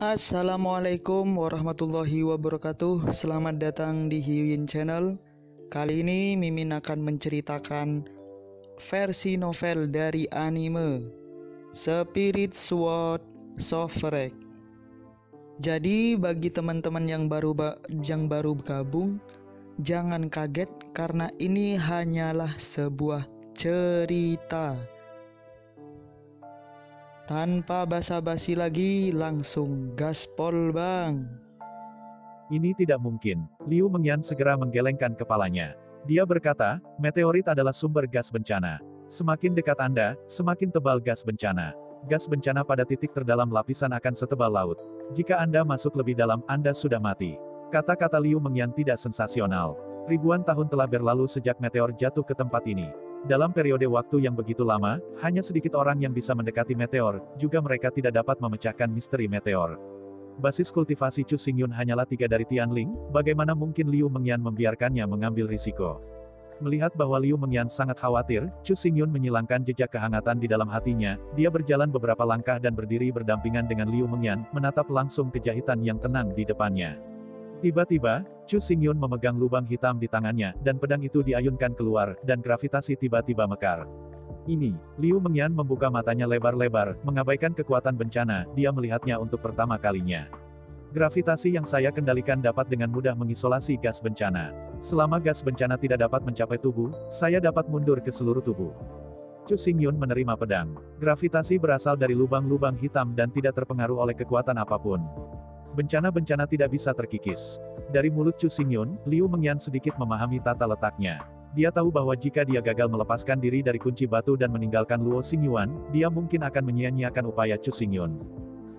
Assalamualaikum warahmatullahi wabarakatuh. Selamat datang di Hyuyin Channel. Kali ini Mimin akan menceritakan versi novel dari anime Spirit Sword Sovereign. Jadi bagi teman-teman yang baru gabung, jangan kaget karena ini hanyalah sebuah cerita. Tanpa basa-basi lagi, langsung gaspol bang. Ini tidak mungkin. Liu Mengyan segera menggelengkan kepalanya. Dia berkata, meteorit adalah sumber gas bencana. Semakin dekat Anda, semakin tebal gas bencana. Gas bencana pada titik terdalam lapisan akan setebal laut. Jika Anda masuk lebih dalam, Anda sudah mati. Kata-kata Liu Mengyan tidak sensasional. Ribuan tahun telah berlalu sejak meteor jatuh ke tempat ini. Dalam periode waktu yang begitu lama, hanya sedikit orang yang bisa mendekati meteor, juga mereka tidak dapat memecahkan misteri meteor. Basis kultivasi Chu Xingyun hanyalah 3 dari Tianling, bagaimana mungkin Liu Mengyan membiarkannya mengambil risiko? Melihat bahwa Liu Mengyan sangat khawatir, Chu Xingyun menyilangkan jejak kehangatan di dalam hatinya, dia berjalan beberapa langkah dan berdiri berdampingan dengan Liu Mengyan, menatap langsung ke jahitan yang tenang di depannya. Tiba-tiba, Chu Xingyun memegang lubang hitam di tangannya, dan pedang itu diayunkan keluar, dan gravitasi tiba-tiba mekar. Ini, Liu Mengyan membuka matanya lebar-lebar, mengabaikan kekuatan bencana, dia melihatnya untuk pertama kalinya. Gravitasi yang saya kendalikan dapat dengan mudah mengisolasi gas bencana. Selama gas bencana tidak dapat mencapai tubuh, saya dapat mundur ke seluruh tubuh. Chu Xingyun menerima pedang. Gravitasi berasal dari lubang-lubang hitam dan tidak terpengaruh oleh kekuatan apapun. Bencana-bencana tidak bisa terkikis. Dari mulut Chu Xingyun, Liu Mengyan sedikit memahami tata letaknya. Dia tahu bahwa jika dia gagal melepaskan diri dari kunci batu dan meninggalkan Luo Xingyuan, dia mungkin akan menyia-nyiakan upaya Chu Xingyun.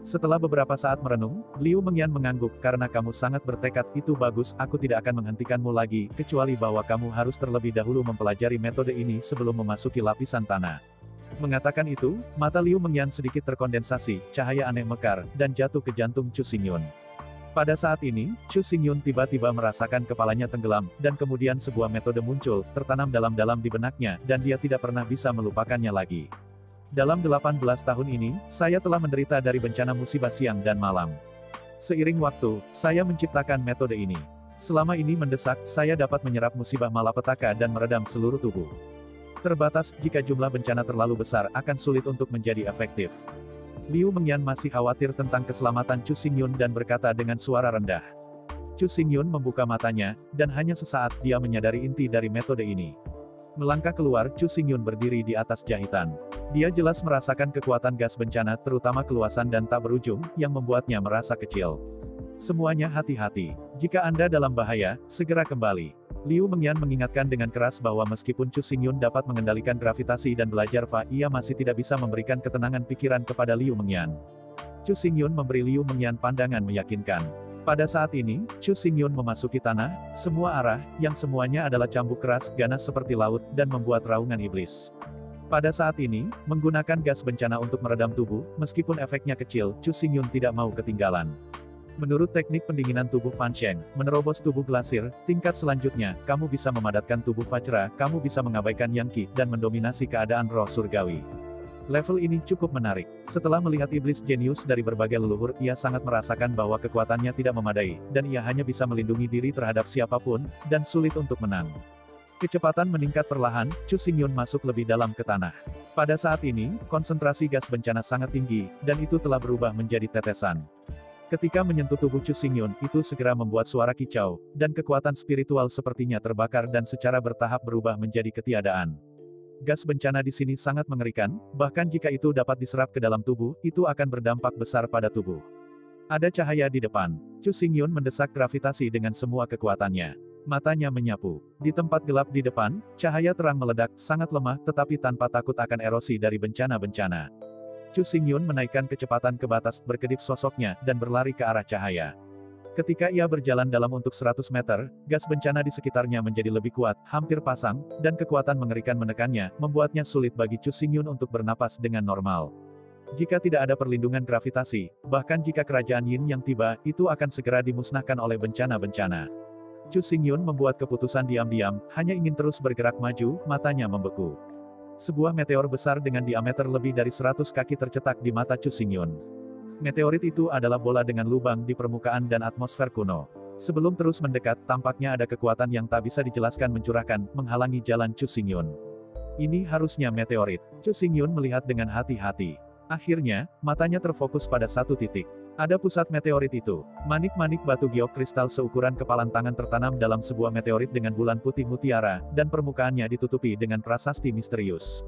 Setelah beberapa saat merenung, Liu Mengyan mengangguk, karena kamu sangat bertekad, itu bagus, aku tidak akan menghentikanmu lagi, kecuali bahwa kamu harus terlebih dahulu mempelajari metode ini sebelum memasuki lapisan tanah. Mengatakan itu, mata Liu Mengyan sedikit terkondensasi, cahaya aneh mekar, dan jatuh ke jantung Chu Xingyun. Pada saat ini, Chu Xingyun tiba-tiba merasakan kepalanya tenggelam, dan kemudian sebuah metode muncul, tertanam dalam-dalam di benaknya, dan dia tidak pernah bisa melupakannya lagi. Dalam 18 tahun ini, saya telah menderita dari bencana musibah siang dan malam. Seiring waktu, saya menciptakan metode ini. Selama ini mendesak, saya dapat menyerap musibah malapetaka dan meredam seluruh tubuh. Terbatas, jika jumlah bencana terlalu besar, akan sulit untuk menjadi efektif. Liu Mengyan masih khawatir tentang keselamatan Chu Xingyun dan berkata dengan suara rendah. Chu Xingyun membuka matanya, dan hanya sesaat dia menyadari inti dari metode ini. Melangkah keluar, Chu Xingyun berdiri di atas jahitan. Dia jelas merasakan kekuatan gas bencana, terutama keluasan dan tak berujung, yang membuatnya merasa kecil. Semuanya hati-hati. Jika Anda dalam bahaya, segera kembali. Liu Mengyan mengingatkan dengan keras bahwa meskipun Chu Xingyun dapat mengendalikan gravitasi dan belajar Fa, ia masih tidak bisa memberikan ketenangan pikiran kepada Liu Mengyan. Chu Xingyun memberi Liu Mengyan pandangan meyakinkan. Pada saat ini, Chu Xingyun memasuki tanah, semua arah, yang semuanya adalah cambuk keras, ganas seperti laut, dan membuat raungan iblis. Pada saat ini, menggunakan gas bencana untuk meredam tubuh, meskipun efeknya kecil, Chu Xingyun tidak mau ketinggalan. Menurut teknik pendinginan tubuh Fan Sheng, menerobos tubuh glasir, tingkat selanjutnya, kamu bisa memadatkan tubuh Vajra, kamu bisa mengabaikan Yang Qi, dan mendominasi keadaan roh surgawi. Level ini cukup menarik. Setelah melihat iblis jenius dari berbagai leluhur, ia sangat merasakan bahwa kekuatannya tidak memadai, dan ia hanya bisa melindungi diri terhadap siapapun, dan sulit untuk menang. Kecepatan meningkat perlahan, Chu Xingyun masuk lebih dalam ke tanah. Pada saat ini, konsentrasi gas bencana sangat tinggi, dan itu telah berubah menjadi tetesan. Ketika menyentuh tubuh Chu Xingyun, itu segera membuat suara kicau, dan kekuatan spiritual sepertinya terbakar dan secara bertahap berubah menjadi ketiadaan. Gas bencana di sini sangat mengerikan, bahkan jika itu dapat diserap ke dalam tubuh, itu akan berdampak besar pada tubuh. Ada cahaya di depan. Chu Xingyun mendesak gravitasi dengan semua kekuatannya. Matanya menyapu. Di tempat gelap di depan, cahaya terang meledak, sangat lemah, tetapi tanpa takut akan erosi dari bencana-bencana. Chu Xingyun menaikkan kecepatan ke batas, berkedip sosoknya, dan berlari ke arah cahaya. Ketika ia berjalan dalam untuk 100 meter, gas bencana di sekitarnya menjadi lebih kuat, hampir pasang, dan kekuatan mengerikan menekannya, membuatnya sulit bagi Chu Xingyun untuk bernapas dengan normal. Jika tidak ada perlindungan gravitasi, bahkan jika kerajaan Yin yang tiba, itu akan segera dimusnahkan oleh bencana-bencana. Chu Xingyun membuat keputusan diam-diam, hanya ingin terus bergerak maju, matanya membeku. Sebuah meteor besar dengan diameter lebih dari 100 kaki tercetak di mata Chu Xingyun. Meteorit itu adalah bola dengan lubang di permukaan dan atmosfer kuno. Sebelum terus mendekat, tampaknya ada kekuatan yang tak bisa dijelaskan mencurahkan, menghalangi jalan Chu Xingyun. Ini harusnya meteorit. Chu Xingyun melihat dengan hati-hati. Akhirnya, matanya terfokus pada satu titik. Ada pusat meteorit itu. Manik-manik batu giok kristal seukuran kepalan tangan tertanam dalam sebuah meteorit dengan bulan putih mutiara, dan permukaannya ditutupi dengan prasasti misterius.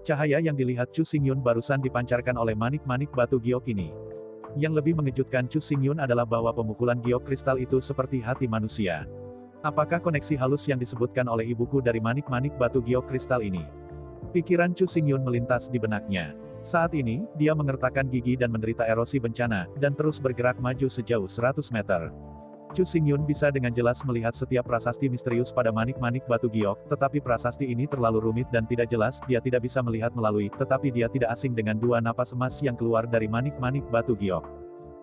Cahaya yang dilihat Chu Xingyun barusan dipancarkan oleh manik-manik batu giok ini. Yang lebih mengejutkan Chu Xingyun adalah bahwa pemukulan giok kristal itu seperti hati manusia. Apakah koneksi halus yang disebutkan oleh ibuku dari manik-manik batu giok kristal ini? Pikiran Chu Xingyun melintas di benaknya. Saat ini, dia mengertakkan gigi dan menderita erosi bencana, dan terus bergerak maju sejauh 100 meter. Chu Xingyun bisa dengan jelas melihat setiap prasasti misterius pada manik-manik batu giok, tetapi prasasti ini terlalu rumit dan tidak jelas, dia tidak bisa melihat melalui, tetapi dia tidak asing dengan dua napas emas yang keluar dari manik-manik batu giok.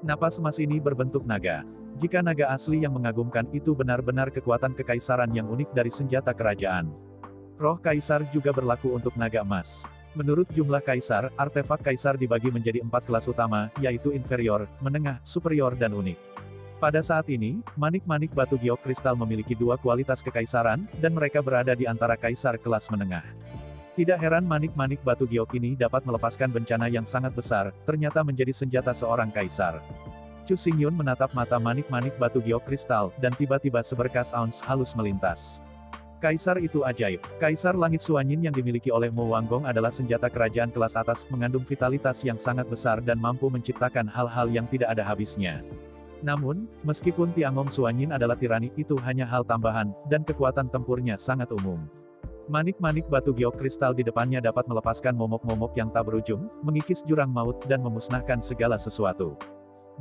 Napas emas ini berbentuk naga. Jika naga asli yang mengagumkan itu benar-benar kekuatan kekaisaran yang unik dari senjata kerajaan. Roh kaisar juga berlaku untuk naga emas. Menurut jumlah kaisar, artefak kaisar dibagi menjadi 4 kelas utama, yaitu inferior, menengah, superior dan unik. Pada saat ini, manik-manik batu giok kristal memiliki dua kualitas kekaisaran, dan mereka berada di antara kaisar kelas menengah. Tidak heran manik-manik batu giok ini dapat melepaskan bencana yang sangat besar, ternyata menjadi senjata seorang kaisar. Chu Xingyun menatap mata manik-manik batu giok kristal, dan tiba-tiba seberkas auns halus melintas. Kaisar itu ajaib. Kaisar Langit Suanyin yang dimiliki oleh Mo Wanggong adalah senjata kerajaan kelas atas, mengandung vitalitas yang sangat besar dan mampu menciptakan hal-hal yang tidak ada habisnya. Namun, meskipun Tiangong Suanyin adalah tirani, itu hanya hal tambahan, dan kekuatan tempurnya sangat umum. Manik-manik batu giok kristal di depannya dapat melepaskan momok-momok yang tak berujung, mengikis jurang maut, dan memusnahkan segala sesuatu.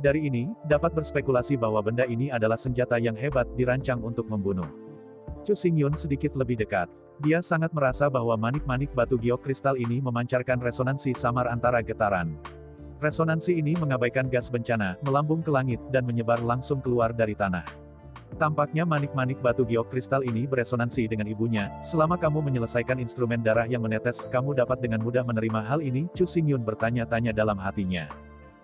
Dari ini, dapat berspekulasi bahwa benda ini adalah senjata yang hebat, dirancang untuk membunuh. Chu Xingyun sedikit lebih dekat. Dia sangat merasa bahwa manik-manik batu giok kristal ini memancarkan resonansi samar antara getaran. Resonansi ini mengabaikan gas bencana, melambung ke langit, dan menyebar langsung keluar dari tanah. Tampaknya manik-manik batu giok kristal ini beresonansi dengan ibunya. Selama kamu menyelesaikan instrumen darah yang menetes, kamu dapat dengan mudah menerima hal ini, Chu Xingyun bertanya-tanya dalam hatinya.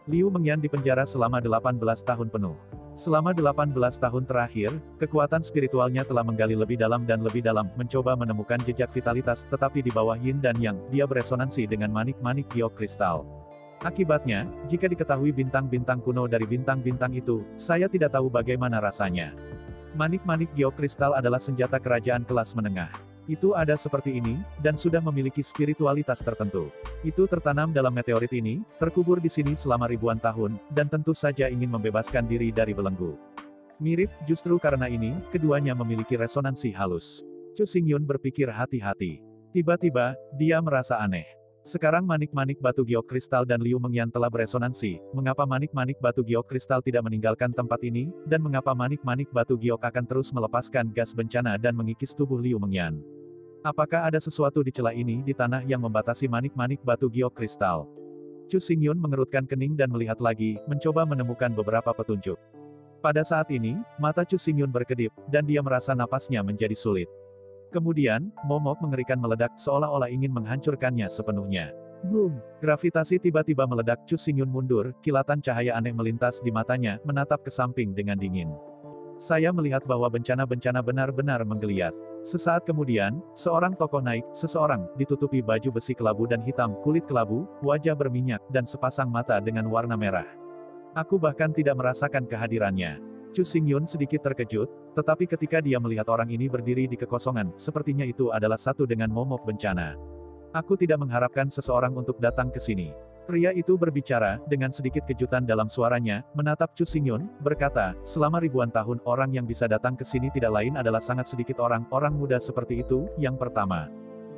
Liu Mengyan dipenjara selama 18 tahun penuh. Selama 18 tahun terakhir, kekuatan spiritualnya telah menggali lebih dalam dan lebih dalam, mencoba menemukan jejak vitalitas, tetapi di bawah yin dan yang, dia beresonansi dengan manik-manik giok kristal. Akibatnya, jika diketahui bintang-bintang kuno dari bintang-bintang itu, saya tidak tahu bagaimana rasanya. Manik-manik giok kristal adalah senjata kerajaan kelas menengah. Itu ada seperti ini, dan sudah memiliki spiritualitas tertentu. Itu tertanam dalam meteorit ini, terkubur di sini selama ribuan tahun, dan tentu saja ingin membebaskan diri dari belenggu. Mirip, justru karena ini, keduanya memiliki resonansi halus. Chu Xingyun berpikir hati-hati. Tiba-tiba, dia merasa aneh. Sekarang manik-manik batu giok kristal dan Liu Mengyan telah beresonansi, mengapa manik-manik batu giok kristal tidak meninggalkan tempat ini, dan mengapa manik-manik batu giok akan terus melepaskan gas bencana dan mengikis tubuh Liu Mengyan? Apakah ada sesuatu di celah ini di tanah yang membatasi manik-manik batu giok kristal? Chu Xingyun mengerutkan kening dan melihat lagi, mencoba menemukan beberapa petunjuk. Pada saat ini, mata Chu Xingyun berkedip, dan dia merasa napasnya menjadi sulit. Kemudian, momok mengerikan meledak, seolah-olah ingin menghancurkannya sepenuhnya. Boom! Gravitasi tiba-tiba meledak, Chu Xingyun mundur, kilatan cahaya aneh melintas di matanya, menatap ke samping dengan dingin. Saya melihat bahwa bencana-bencana benar-benar menggeliat. Sesaat kemudian, seorang tokoh naik, seseorang, ditutupi baju besi kelabu dan hitam, kulit kelabu, wajah berminyak, dan sepasang mata dengan warna merah. Aku bahkan tidak merasakan kehadirannya. Chu Xingyun sedikit terkejut, tetapi ketika dia melihat orang ini berdiri di kekosongan, sepertinya itu adalah satu dengan momok bencana. Aku tidak mengharapkan seseorang untuk datang ke sini. Pria itu berbicara, dengan sedikit kejutan dalam suaranya, menatap Chu Xingyun, berkata, selama ribuan tahun, orang yang bisa datang ke sini tidak lain adalah sangat sedikit orang muda seperti itu, yang pertama.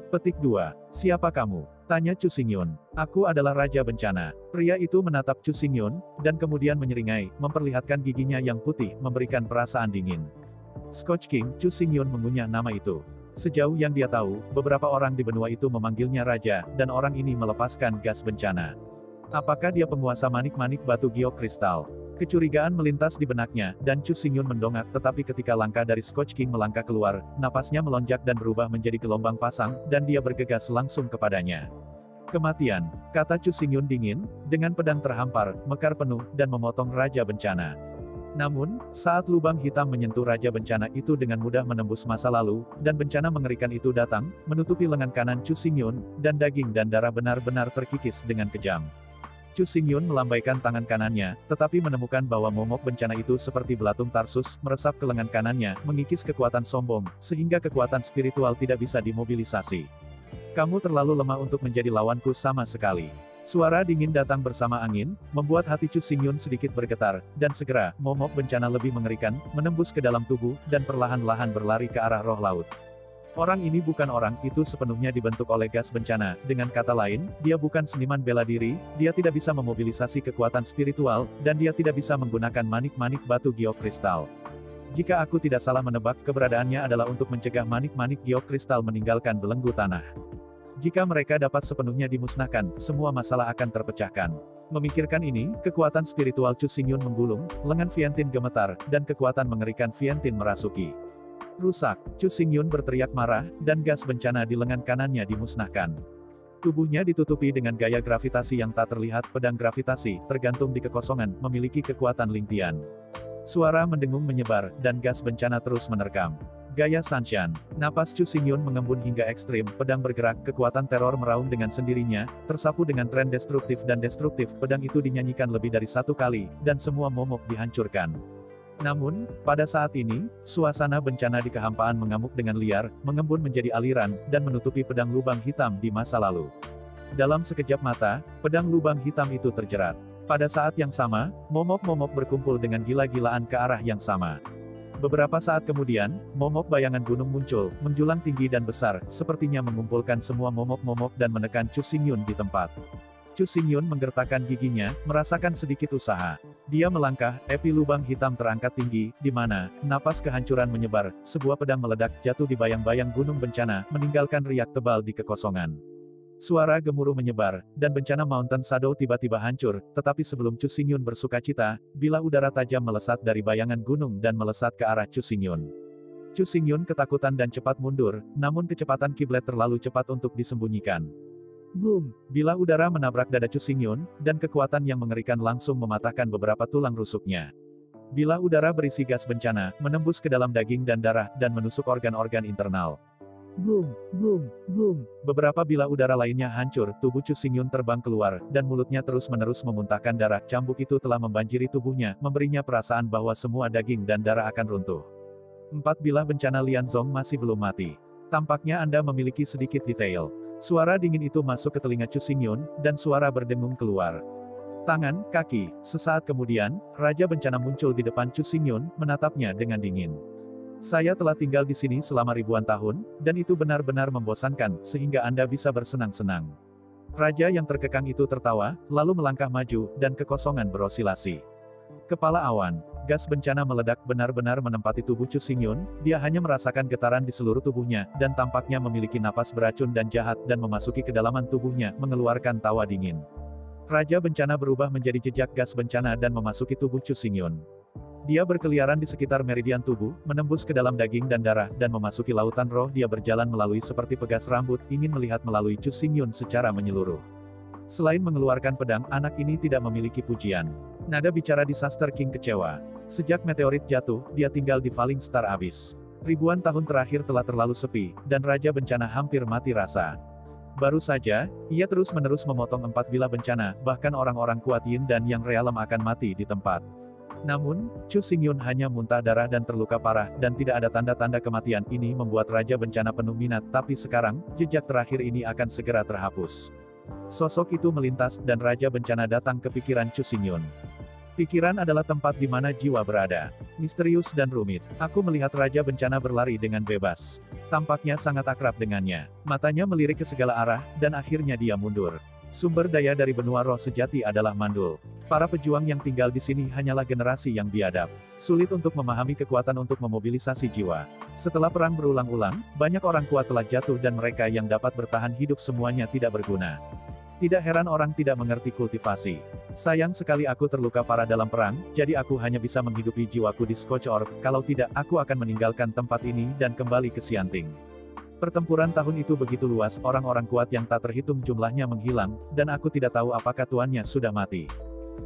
Petik 2. Siapa kamu? Tanya Chu Xingyun. Aku adalah Raja Bencana. Pria itu menatap Chu Xingyun, dan kemudian menyeringai, memperlihatkan giginya yang putih, memberikan perasaan dingin. Scotch King, Chu Xingyun mengunyah nama itu. Sejauh yang dia tahu, beberapa orang di benua itu memanggilnya raja, dan orang ini melepaskan gas bencana. Apakah dia penguasa manik-manik batu giok kristal? Kecurigaan melintas di benaknya, dan Chu Xingyun mendongak, tetapi ketika langkah dari Scotch King melangkah keluar, napasnya melonjak dan berubah menjadi gelombang pasang, dan dia bergegas langsung kepadanya. Kematian, kata Chu Xingyun dingin, dengan pedang terhampar, mekar penuh, dan memotong Raja Bencana. Namun, saat lubang hitam menyentuh Raja Bencana itu dengan mudah menembus masa lalu, dan bencana mengerikan itu datang, menutupi lengan kanan Chu Xingyun, dan daging dan darah benar-benar terkikis dengan kejam. Chu Xingyun melambaikan tangan kanannya, tetapi menemukan bahwa momok bencana itu seperti belatung Tarsus, meresap ke lengan kanannya, mengikis kekuatan sombong, sehingga kekuatan spiritual tidak bisa dimobilisasi. Kamu terlalu lemah untuk menjadi lawanku sama sekali. Suara dingin datang bersama angin, membuat hati Chu Xingyun sedikit bergetar, dan segera, momok bencana lebih mengerikan, menembus ke dalam tubuh, dan perlahan-lahan berlari ke arah roh laut. Orang ini bukan orang, itu sepenuhnya dibentuk oleh gas bencana. Dengan kata lain, dia bukan seniman bela diri, dia tidak bisa memobilisasi kekuatan spiritual, dan dia tidak bisa menggunakan manik-manik batu giok kristal. Jika aku tidak salah menebak, keberadaannya adalah untuk mencegah manik-manik giok kristal meninggalkan belenggu tanah. Jika mereka dapat sepenuhnya dimusnahkan, semua masalah akan terpecahkan. Memikirkan ini, kekuatan spiritual Chu Xingyun menggulung, lengan Viantin gemetar, dan kekuatan mengerikan Viantin merasuki. Rusak, Chu Xingyun berteriak marah, dan gas bencana di lengan kanannya dimusnahkan. Tubuhnya ditutupi dengan gaya gravitasi yang tak terlihat, pedang gravitasi, tergantung di kekosongan, memiliki kekuatan lintian. Suara mendengung menyebar, dan gas bencana terus menerkam. Gaya Sanshan, napas Chu Xingyun mengembun hingga ekstrim, pedang bergerak, kekuatan teror meraung dengan sendirinya, tersapu dengan tren destruktif dan destruktif, pedang itu dinyanyikan lebih dari satu kali, dan semua momok dihancurkan. Namun, pada saat ini, suasana bencana di kehampaan mengamuk dengan liar, mengembun menjadi aliran, dan menutupi pedang lubang hitam di masa lalu. Dalam sekejap mata, pedang lubang hitam itu terjerat. Pada saat yang sama, momok-momok berkumpul dengan gila-gilaan ke arah yang sama. Beberapa saat kemudian, momok bayangan gunung muncul, menjulang tinggi dan besar, sepertinya mengumpulkan semua momok-momok dan menekan Chu Xingyun di tempat. Chu Xingyun menggertakkan giginya, merasakan sedikit usaha. Dia melangkah, api lubang hitam terangkat tinggi, di mana, napas kehancuran menyebar, sebuah pedang meledak, jatuh di bayang-bayang gunung bencana, meninggalkan riak tebal di kekosongan. Suara gemuruh menyebar, dan bencana Mountain Shadow tiba-tiba hancur, tetapi sebelum Chu Xingyun bersukacita, bilah udara tajam melesat dari bayangan gunung dan melesat ke arah Chu Xingyun. Chu Xingyun ketakutan dan cepat mundur, namun kecepatan kiblat terlalu cepat untuk disembunyikan. Boom! Bilah udara menabrak dada Chu Xingyun, dan kekuatan yang mengerikan langsung mematahkan beberapa tulang rusuknya. Bilah udara berisi gas bencana, menembus ke dalam daging dan darah, dan menusuk organ-organ internal. Boom! Boom! Boom! Beberapa bilah udara lainnya hancur, tubuh Chu Xingyun terbang keluar, dan mulutnya terus-menerus memuntahkan darah. Cambuk itu telah membanjiri tubuhnya, memberinya perasaan bahwa semua daging dan darah akan runtuh. 4 bilah bencana Lianzong masih belum mati. Tampaknya Anda memiliki sedikit detail. Suara dingin itu masuk ke telinga Chu Xingyun, dan suara berdengung keluar. Tangan, kaki, sesaat kemudian, Raja Bencana muncul di depan Chu Xingyun, menatapnya dengan dingin. Saya telah tinggal di sini selama ribuan tahun, dan itu benar-benar membosankan, sehingga Anda bisa bersenang-senang. Raja yang terkekang itu tertawa, lalu melangkah maju, dan kekosongan berosilasi. Kepala awan, gas bencana meledak benar-benar menempati tubuh Chu Xingyun, dia hanya merasakan getaran di seluruh tubuhnya, dan tampaknya memiliki napas beracun dan jahat, dan memasuki kedalaman tubuhnya, mengeluarkan tawa dingin. Raja bencana berubah menjadi jejak gas bencana dan memasuki tubuh Chu Xingyun. Dia berkeliaran di sekitar meridian tubuh, menembus ke dalam daging dan darah, dan memasuki lautan roh. Dia berjalan melalui seperti pegas rambut, ingin melihat melalui Chu Xingyun secara menyeluruh. Selain mengeluarkan pedang, anak ini tidak memiliki pujian. Nada bicara Disaster King kecewa. Sejak meteorit jatuh, dia tinggal di Falling Star Abyss. Ribuan tahun terakhir telah terlalu sepi, dan Raja Bencana hampir mati rasa. Baru saja, ia terus-menerus memotong 4 bilah bencana, bahkan orang-orang kuat Yin dan Yang Realem akan mati di tempat. Namun, Chu Xingyun hanya muntah darah dan terluka parah, dan tidak ada tanda-tanda kematian. Ini membuat Raja Bencana penuh minat, tapi sekarang, jejak terakhir ini akan segera terhapus. Sosok itu melintas, dan Raja Bencana datang ke pikiran Chu Xingyun. Pikiran adalah tempat di mana jiwa berada. Misterius dan rumit. Aku melihat Raja Bencana berlari dengan bebas. Tampaknya sangat akrab dengannya. Matanya melirik ke segala arah, dan akhirnya dia mundur. Sumber daya dari benua roh sejati adalah mandul. Para pejuang yang tinggal di sini hanyalah generasi yang biadab. Sulit untuk memahami kekuatan untuk memobilisasi jiwa. Setelah perang berulang-ulang, banyak orang kuat telah jatuh dan mereka yang dapat bertahan hidup semuanya tidak berguna. Tidak heran orang tidak mengerti kultivasi. Sayang sekali aku terluka parah dalam perang, jadi aku hanya bisa menghidupi jiwaku di Scorch Orb, kalau tidak, aku akan meninggalkan tempat ini dan kembali ke Xianting. Pertempuran tahun itu begitu luas, orang-orang kuat yang tak terhitung jumlahnya menghilang, dan aku tidak tahu apakah tuannya sudah mati.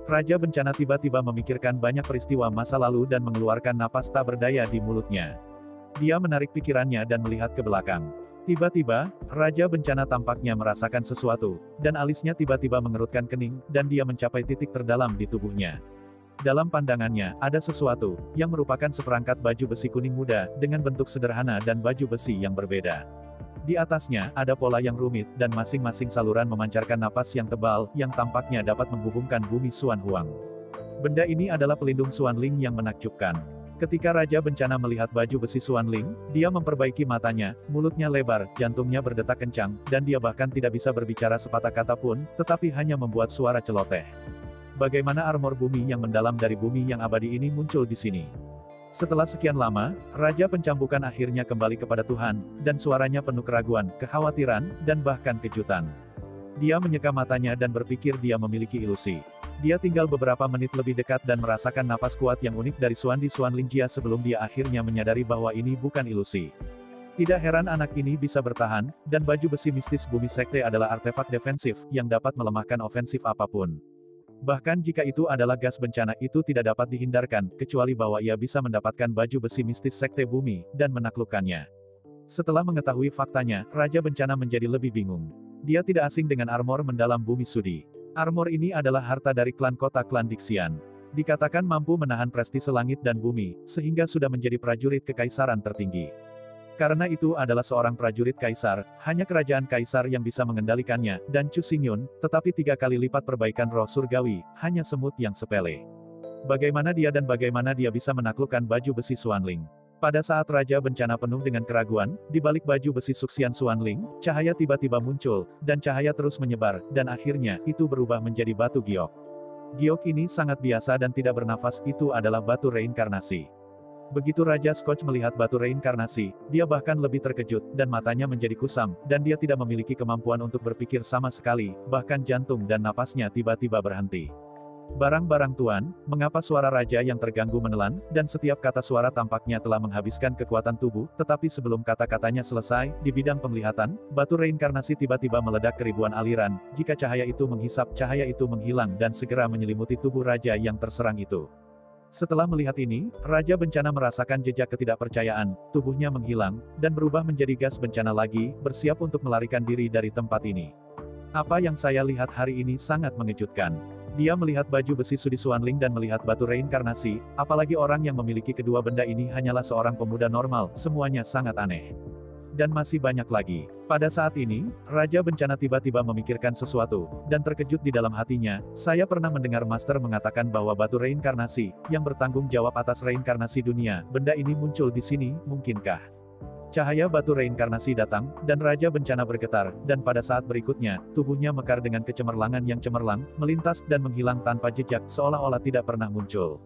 Raja Bencana tiba-tiba memikirkan banyak peristiwa masa lalu dan mengeluarkan napas tak berdaya di mulutnya. Dia menarik pikirannya dan melihat ke belakang. Tiba-tiba, Raja Bencana tampaknya merasakan sesuatu, dan alisnya tiba-tiba mengerutkan kening, dan dia mencapai titik terdalam di tubuhnya. Dalam pandangannya, ada sesuatu, yang merupakan seperangkat baju besi kuning muda, dengan bentuk sederhana dan baju besi yang berbeda. Di atasnya, ada pola yang rumit, dan masing-masing saluran memancarkan napas yang tebal, yang tampaknya dapat menghubungkan bumi Xuan Huang. Benda ini adalah pelindung Xuan Ling yang menakjubkan. Ketika Raja Bencana melihat baju besi Xuan Ling, dia memperbaiki matanya, mulutnya lebar, jantungnya berdetak kencang, dan dia bahkan tidak bisa berbicara sepatah kata pun, tetapi hanya membuat suara celoteh. Bagaimana armor bumi yang mendalam dari bumi yang abadi ini muncul di sini? Setelah sekian lama, Raja Pencambukan akhirnya kembali kepada Tuhan, dan suaranya penuh keraguan, kekhawatiran, dan bahkan kejutan. Dia menyeka matanya dan berpikir dia memiliki ilusi. Dia tinggal beberapa menit lebih dekat dan merasakan napas kuat yang unik dari Xuan Di Xuan Lingjia sebelum dia akhirnya menyadari bahwa ini bukan ilusi. Tidak heran anak ini bisa bertahan, dan baju besi mistis bumi sekte adalah artefak defensif, yang dapat melemahkan ofensif apapun. Bahkan jika itu adalah gas bencana itu tidak dapat dihindarkan, kecuali bahwa ia bisa mendapatkan baju besi mistis sekte bumi, dan menaklukkannya. Setelah mengetahui faktanya, Raja Bencana menjadi lebih bingung. Dia tidak asing dengan armor mendalam bumi sudi. Armor ini adalah harta dari klan kota klan Dixian. Dikatakan mampu menahan prestise langit dan bumi, sehingga sudah menjadi prajurit kekaisaran tertinggi. Karena itu adalah seorang prajurit kaisar, hanya kerajaan kaisar yang bisa mengendalikannya, dan Chu Xingyun, tetapi 3 kali lipat perbaikan roh surgawi, hanya semut yang sepele. Bagaimana dia bisa menaklukkan baju besi Xuan Ling? Pada saat Raja Bencana penuh dengan keraguan, di balik baju besi suksian Xuan Ling, cahaya tiba-tiba muncul, dan cahaya terus menyebar, dan akhirnya, itu berubah menjadi batu giok. Giok ini sangat biasa dan tidak bernafas, itu adalah batu reinkarnasi. Begitu Raja Scotch melihat batu reinkarnasi, dia bahkan lebih terkejut, dan matanya menjadi kusam, dan dia tidak memiliki kemampuan untuk berpikir sama sekali, bahkan jantung dan napasnya tiba-tiba berhenti. Barang-barang tuan, mengapa suara Raja yang terganggu menelan, dan setiap kata suara tampaknya telah menghabiskan kekuatan tubuh, tetapi sebelum kata-katanya selesai, di bidang penglihatan, batu reinkarnasi tiba-tiba meledak ke ribuan aliran, jika cahaya itu menghisap, cahaya itu menghilang dan segera menyelimuti tubuh Raja yang terserang itu. Setelah melihat ini, Raja Bencana merasakan jejak ketidakpercayaan, tubuhnya menghilang, dan berubah menjadi gas bencana lagi, bersiap untuk melarikan diri dari tempat ini. Apa yang saya lihat hari ini sangat mengejutkan. Dia melihat baju besi sudi Xuan Ling dan melihat batu reinkarnasi, apalagi orang yang memiliki kedua benda ini hanyalah seorang pemuda normal, semuanya sangat aneh. Dan masih banyak lagi. Pada saat ini, Raja Bencana tiba-tiba memikirkan sesuatu, dan terkejut di dalam hatinya, saya pernah mendengar Master mengatakan bahwa batu reinkarnasi, yang bertanggung jawab atas reinkarnasi dunia, benda ini muncul di sini, mungkinkah? Cahaya batu reinkarnasi datang, dan Raja Bencana bergetar, dan pada saat berikutnya, tubuhnya mekar dengan kecemerlangan yang cemerlang, melintas dan menghilang tanpa jejak, seolah-olah tidak pernah muncul.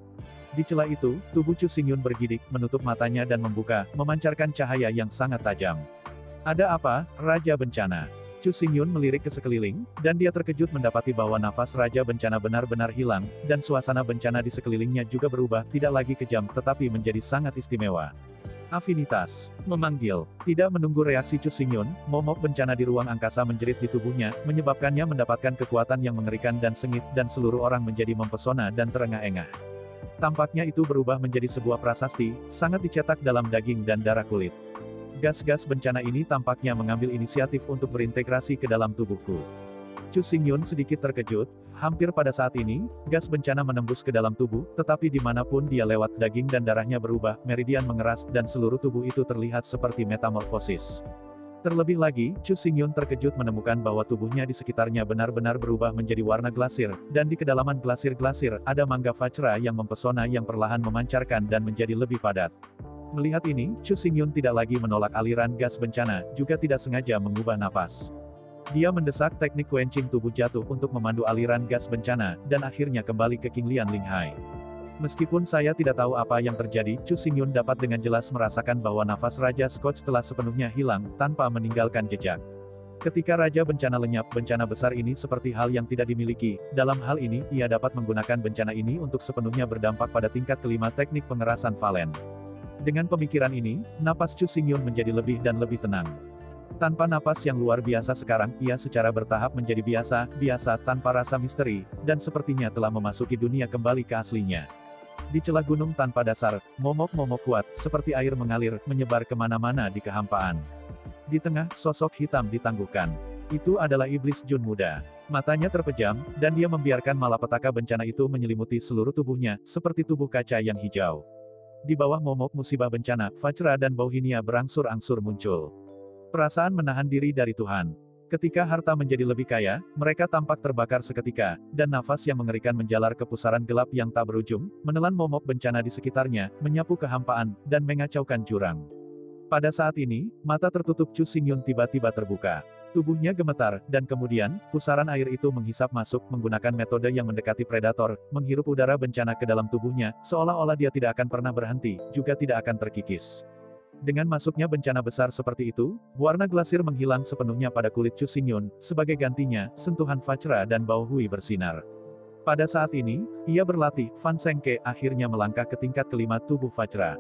Di celah itu, tubuh Chu Xingyun bergidik, menutup matanya dan membuka, memancarkan cahaya yang sangat tajam. Ada apa, Raja Bencana? Chu Xingyun melirik ke sekeliling, dan dia terkejut mendapati bahwa nafas Raja Bencana benar-benar hilang, dan suasana bencana di sekelilingnya juga berubah, tidak lagi kejam, tetapi menjadi sangat istimewa. Afinitas. Memanggil. Tidak menunggu reaksi Chu Xingyun, momok bencana di ruang angkasa menjerit di tubuhnya, menyebabkannya mendapatkan kekuatan yang mengerikan dan sengit, dan seluruh orang menjadi mempesona dan terengah-engah. Tampaknya itu berubah menjadi sebuah prasasti, sangat dicetak dalam daging dan darah kulit. Gas-gas bencana ini tampaknya mengambil inisiatif untuk berintegrasi ke dalam tubuhku. Chu Xingyun sedikit terkejut, hampir pada saat ini, gas bencana menembus ke dalam tubuh, tetapi dimanapun dia lewat daging dan darahnya berubah, meridian mengeras, dan seluruh tubuh itu terlihat seperti metamorfosis. Terlebih lagi, Chu Xingyun terkejut menemukan bahwa tubuhnya di sekitarnya benar-benar berubah menjadi warna glasir, dan di kedalaman glasir-glasir, ada mangga vajra yang mempesona yang perlahan memancarkan dan menjadi lebih padat. Melihat ini, Chu Xingyun tidak lagi menolak aliran gas bencana, juga tidak sengaja mengubah napas. Dia mendesak teknik quenching tubuh jatuh untuk memandu aliran gas bencana, dan akhirnya kembali ke King Lian Linghai. Meskipun saya tidak tahu apa yang terjadi, Chu Xingyun dapat dengan jelas merasakan bahwa nafas Raja Scotch telah sepenuhnya hilang, tanpa meninggalkan jejak. Ketika Raja Bencana lenyap, bencana besar ini seperti hal yang tidak dimiliki. Dalam hal ini, ia dapat menggunakan bencana ini untuk sepenuhnya berdampak pada tingkat kelima teknik pengerasan Valen. Dengan pemikiran ini, napas Chu Xingyun menjadi lebih dan lebih tenang. Tanpa napas yang luar biasa sekarang, ia secara bertahap menjadi biasa tanpa rasa misteri, dan sepertinya telah memasuki dunia kembali ke aslinya. Di celah gunung tanpa dasar, momok-momok kuat, seperti air mengalir, menyebar kemana-mana di kehampaan. Di tengah, sosok hitam ditangguhkan. Itu adalah iblis Jun muda. Matanya terpejam, dan dia membiarkan malapetaka bencana itu menyelimuti seluruh tubuhnya, seperti tubuh kaca yang hijau. Di bawah momok musibah bencana, Vajra dan Bauhinia berangsur-angsur muncul. Perasaan menahan diri dari Tuhan. Ketika harta menjadi lebih kaya, mereka tampak terbakar seketika, dan nafas yang mengerikan menjalar ke pusaran gelap yang tak berujung, menelan momok bencana di sekitarnya, menyapu kehampaan, dan mengacaukan jurang. Pada saat ini, mata tertutup Chu Xingyun tiba-tiba terbuka. Tubuhnya gemetar, dan kemudian, pusaran air itu menghisap masuk menggunakan metode yang mendekati predator, menghirup udara bencana ke dalam tubuhnya, seolah-olah dia tidak akan pernah berhenti, juga tidak akan terkikis. Dengan masuknya bencana besar seperti itu, warna glasir menghilang sepenuhnya pada kulit Chu Xingyun, sebagai gantinya, sentuhan Vajra dan Bao Hui bersinar. Pada saat ini, ia berlatih, Fan Sengke akhirnya melangkah ke tingkat kelima tubuh Vajra.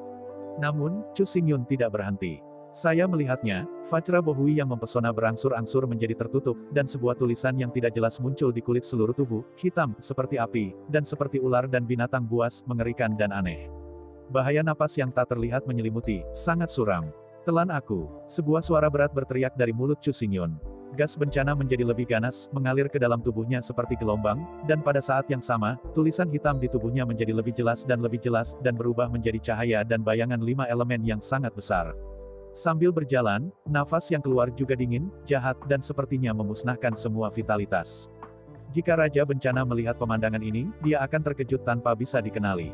Namun, Chu Xingyun tidak berhenti. Saya melihatnya, Vajra Bao Hui yang mempesona berangsur-angsur menjadi tertutup, dan sebuah tulisan yang tidak jelas muncul di kulit seluruh tubuh, hitam, seperti api, dan seperti ular dan binatang buas, mengerikan dan aneh. Bahaya napas yang tak terlihat menyelimuti, sangat suram. Telan aku. Sebuah suara berat berteriak dari mulut Chu Xingyun. Gas bencana menjadi lebih ganas, mengalir ke dalam tubuhnya seperti gelombang, dan pada saat yang sama, tulisan hitam di tubuhnya menjadi lebih jelas, dan berubah menjadi cahaya dan bayangan 5 elemen yang sangat besar. Sambil berjalan, nafas yang keluar juga dingin, jahat, dan sepertinya memusnahkan semua vitalitas. Jika Raja Bencana melihat pemandangan ini, dia akan terkejut tanpa bisa dikenali.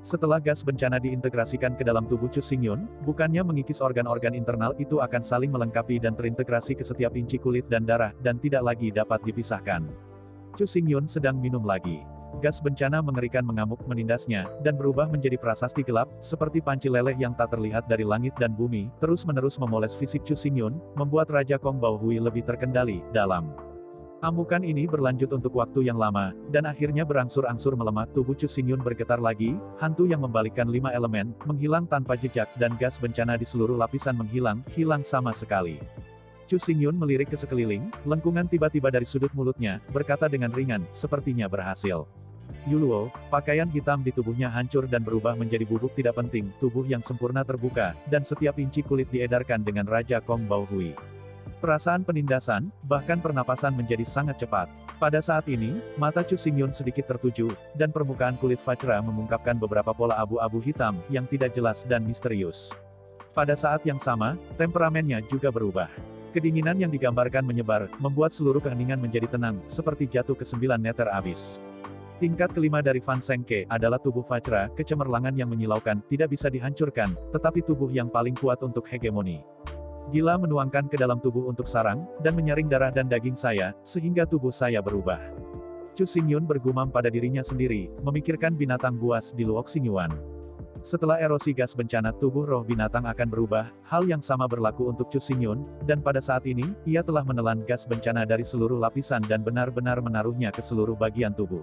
Setelah gas bencana diintegrasikan ke dalam tubuh Chu Xingyun, bukannya mengikis organ-organ internal itu akan saling melengkapi dan terintegrasi ke setiap inci kulit dan darah, dan tidak lagi dapat dipisahkan. Chu Xingyun sedang minum lagi. Gas bencana mengerikan mengamuk menindasnya, dan berubah menjadi prasasti gelap, seperti panci leleh yang tak terlihat dari langit dan bumi, terus-menerus memoles fisik Chu Xingyun, membuat Raja Kong Bao Hui lebih terkendali, dalam. Amukan ini berlanjut untuk waktu yang lama, dan akhirnya berangsur-angsur melemah. Tubuh Chu Xingyun bergetar lagi, hantu yang membalikkan 5 elemen, menghilang tanpa jejak, dan gas bencana di seluruh lapisan hilang sama sekali. Chu Xingyun melirik ke sekeliling, lengkungan tiba-tiba dari sudut mulutnya, berkata dengan ringan, sepertinya berhasil. Yuluo, pakaian hitam di tubuhnya hancur dan berubah menjadi bubuk tidak penting, tubuh yang sempurna terbuka, dan setiap inci kulit diedarkan dengan Raja Kong Bao Hui. Perasaan penindasan, bahkan pernapasan menjadi sangat cepat. Pada saat ini, mata Chu Xingyun sedikit tertuju, dan permukaan kulit Vajra mengungkapkan beberapa pola abu-abu hitam, yang tidak jelas dan misterius. Pada saat yang sama, temperamennya juga berubah. Kedinginan yang digambarkan menyebar, membuat seluruh keheningan menjadi tenang, seperti jatuh ke 9 meter abis. Tingkat kelima dari Fan Sengke adalah tubuh Vajra, kecemerlangan yang menyilaukan, tidak bisa dihancurkan, tetapi tubuh yang paling kuat untuk hegemoni. Gila menuangkan ke dalam tubuh untuk sarang, dan menyaring darah dan daging saya, sehingga tubuh saya berubah. Chu Xingyun bergumam pada dirinya sendiri, memikirkan binatang buas di Luok Xingyuan. Setelah erosi gas bencana tubuh roh binatang akan berubah, hal yang sama berlaku untuk Chu Xingyun, dan pada saat ini, ia telah menelan gas bencana dari seluruh lapisan dan benar-benar menaruhnya ke seluruh bagian tubuh.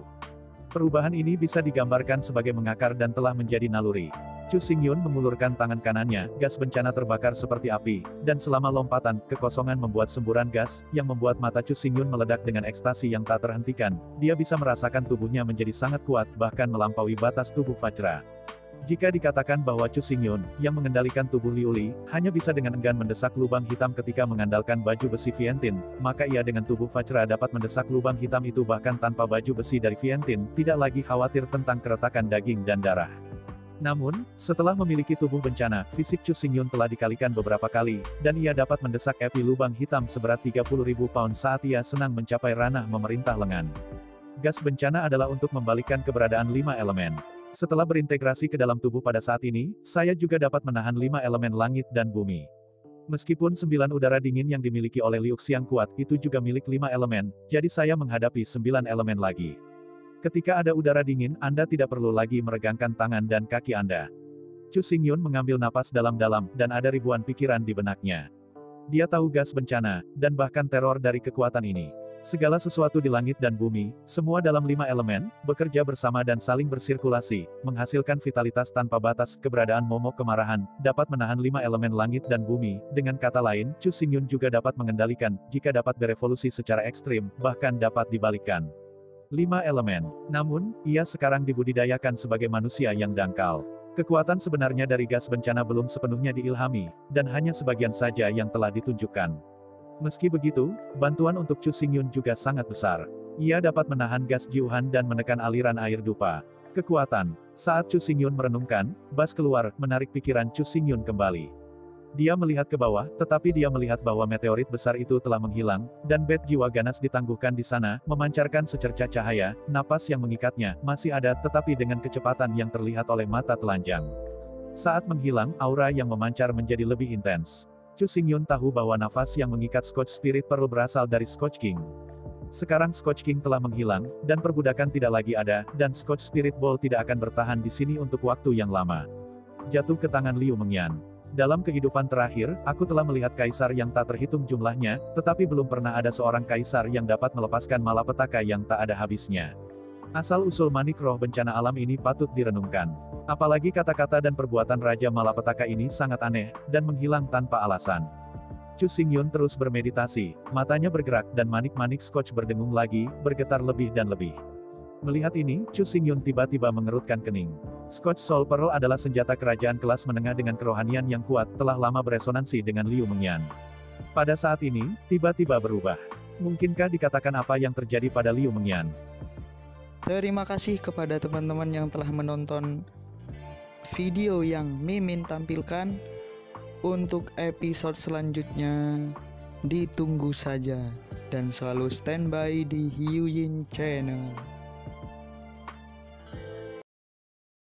Perubahan ini bisa digambarkan sebagai mengakar dan telah menjadi naluri. Chu Xingyun mengulurkan tangan kanannya, gas bencana terbakar seperti api, dan selama lompatan, kekosongan membuat semburan gas, yang membuat mata Chu Xingyun meledak dengan ekstasi yang tak terhentikan. Dia bisa merasakan tubuhnya menjadi sangat kuat, bahkan melampaui batas tubuh Vajra. Jika dikatakan bahwa Chu Xingyun, yang mengendalikan tubuh Liu Li, hanya bisa dengan enggan mendesak lubang hitam ketika mengandalkan baju besi Vientin, maka ia dengan tubuh Vajra dapat mendesak lubang hitam itu bahkan tanpa baju besi dari Vientin, tidak lagi khawatir tentang keretakan daging dan darah. Namun, setelah memiliki tubuh bencana, fisik Chu Xingyun telah dikalikan beberapa kali, dan ia dapat mendesak api lubang hitam seberat 30.000 pound saat ia senang mencapai ranah memerintah lengan. Gas bencana adalah untuk membalikkan keberadaan 5 elemen. Setelah berintegrasi ke dalam tubuh pada saat ini, saya juga dapat menahan 5 elemen langit dan bumi. Meskipun 9 udara dingin yang dimiliki oleh Liu Xiang kuat, itu juga milik 5 elemen, jadi saya menghadapi 9 elemen lagi. Ketika ada udara dingin, Anda tidak perlu lagi meregangkan tangan dan kaki Anda. Chu Xingyun mengambil napas dalam-dalam, dan ada ribuan pikiran di benaknya. Dia tahu gas bencana, dan bahkan teror dari kekuatan ini. Segala sesuatu di langit dan bumi, semua dalam 5 elemen, bekerja bersama dan saling bersirkulasi, menghasilkan vitalitas tanpa batas. Keberadaan momok kemarahan, dapat menahan 5 elemen langit dan bumi. Dengan kata lain, Chu Xingyun juga dapat mengendalikan, jika dapat berevolusi secara ekstrim, bahkan dapat dibalikkan. 5 elemen. Namun, ia sekarang dibudidayakan sebagai manusia yang dangkal. Kekuatan sebenarnya dari gas bencana belum sepenuhnya diilhami, dan hanya sebagian saja yang telah ditunjukkan. Meski begitu, bantuan untuk Chu Xingyun juga sangat besar. Ia dapat menahan gas jiuhan dan menekan aliran air dupa. Kekuatan. Saat Chu Xingyun merenungkan, Bas keluar, menarik pikiran Chu Xingyun kembali. Dia melihat ke bawah, tetapi dia melihat bahwa meteorit besar itu telah menghilang, dan bed jiwa ganas ditangguhkan di sana, memancarkan secercah cahaya. Napas yang mengikatnya masih ada, tetapi dengan kecepatan yang terlihat oleh mata telanjang. Saat menghilang, aura yang memancar menjadi lebih intens. Chu Xingyun tahu bahwa nafas yang mengikat Scotch Spirit Pearl berasal dari Scotch King. Sekarang Scotch King telah menghilang, dan perbudakan tidak lagi ada, dan Scotch Spirit Ball tidak akan bertahan di sini untuk waktu yang lama. Jatuh ke tangan Liu Mengyan. Dalam kehidupan terakhir, aku telah melihat kaisar yang tak terhitung jumlahnya, tetapi belum pernah ada seorang kaisar yang dapat melepaskan malapetaka yang tak ada habisnya. Asal-usul manik roh bencana alam ini patut direnungkan. Apalagi kata-kata dan perbuatan Raja Malapetaka ini sangat aneh, dan menghilang tanpa alasan. Chu Xingyun terus bermeditasi, matanya bergerak dan manik-manik Scotch berdengung lagi, bergetar lebih dan lebih. Melihat ini, Chu Xingyun tiba-tiba mengerutkan kening. Scotch Soul Pearl adalah senjata kerajaan kelas menengah dengan kerohanian yang kuat, telah lama beresonansi dengan Liu Mengyan. Pada saat ini, tiba-tiba berubah. Mungkinkah dikatakan apa yang terjadi pada Liu Mengyan? Terima kasih kepada teman-teman yang telah menonton video yang Mimin tampilkan. Untuk episode selanjutnya, ditunggu saja dan selalu standby di Hiu Yin Channel.